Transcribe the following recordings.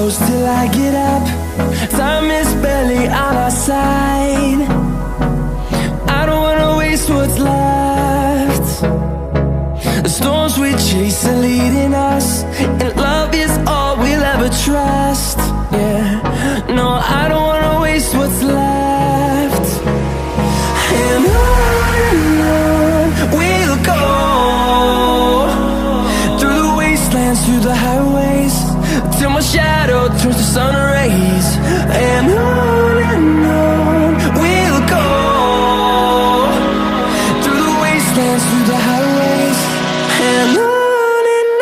close till I get up. Time is barely on our side. I don't wanna waste what's left. The storms we chase are leading us, and love is all we'll ever trust. Yeah, no, I don't wanna waste what's left. And on we'll go, through the wastelands, through the highways, till my shadow turns to sun rays. And on we'll go, through the wastelands, through the highways, and on we'll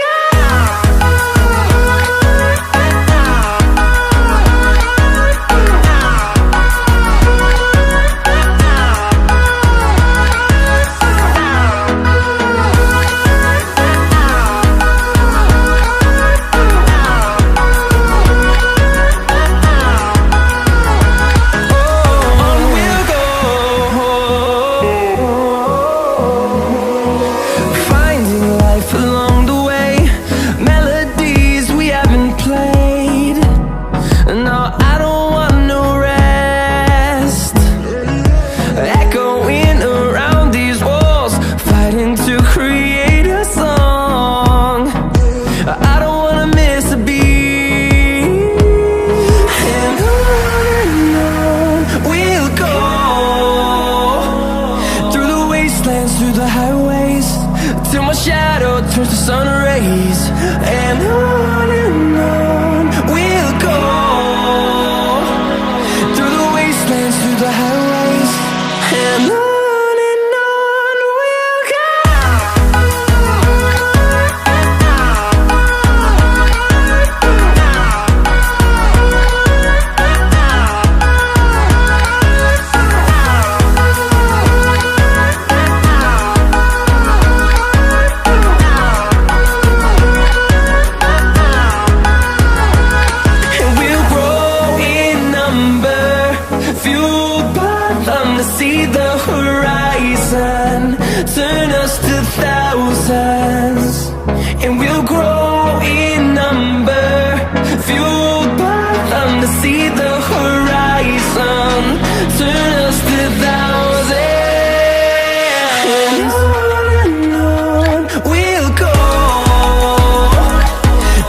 go. Through the highways, till my shadow turns to sun rays. And on we'll go, through the wastelands, through the highways, and on we'll go. See the horizon, turn us to thousands, and we'll grow in number, fueled by them to see the horizon, turn us to thousands. And on we'll go,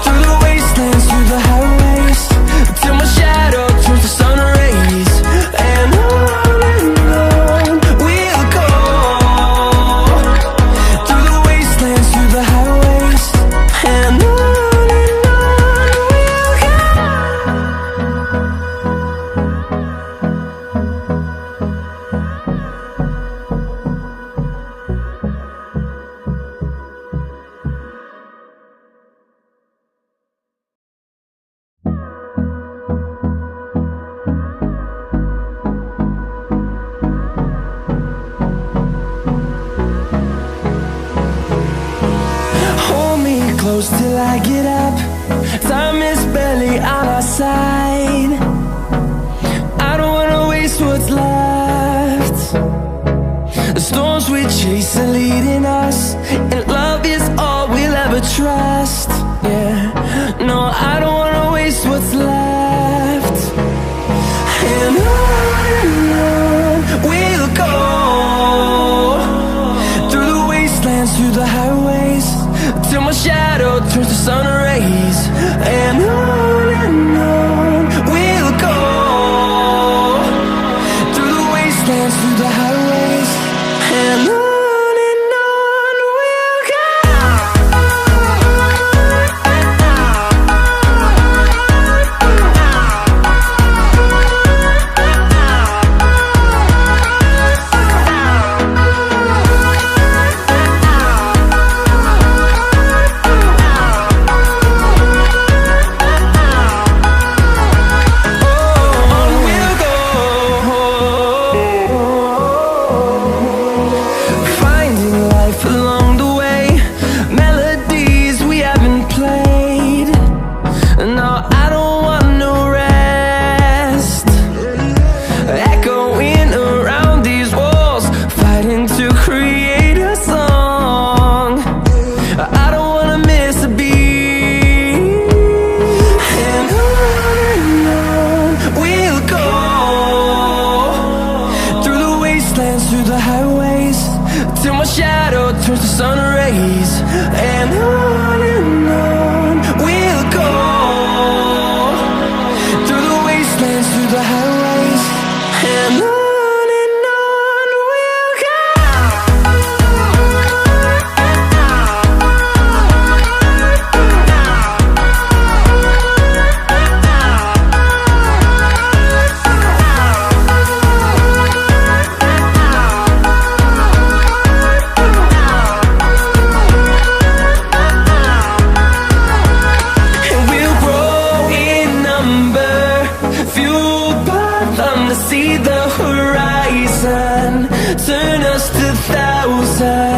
through the wastelands, through the highways, till my shadow turns to sun rays. And close till I get up. Time is barely on our side. I don't wanna waste what's left. The storms we chase are leading us, and love is all we'll ever trust. Yeah, no, I don't wanna waste what's left. And on we'll go, through the wastelands, through the highways, till my shadow turns to sun rays. And on we'll the highways, and on we'll go. And we'll grow in number, fueled by them to see the horizon, turn us to thousands.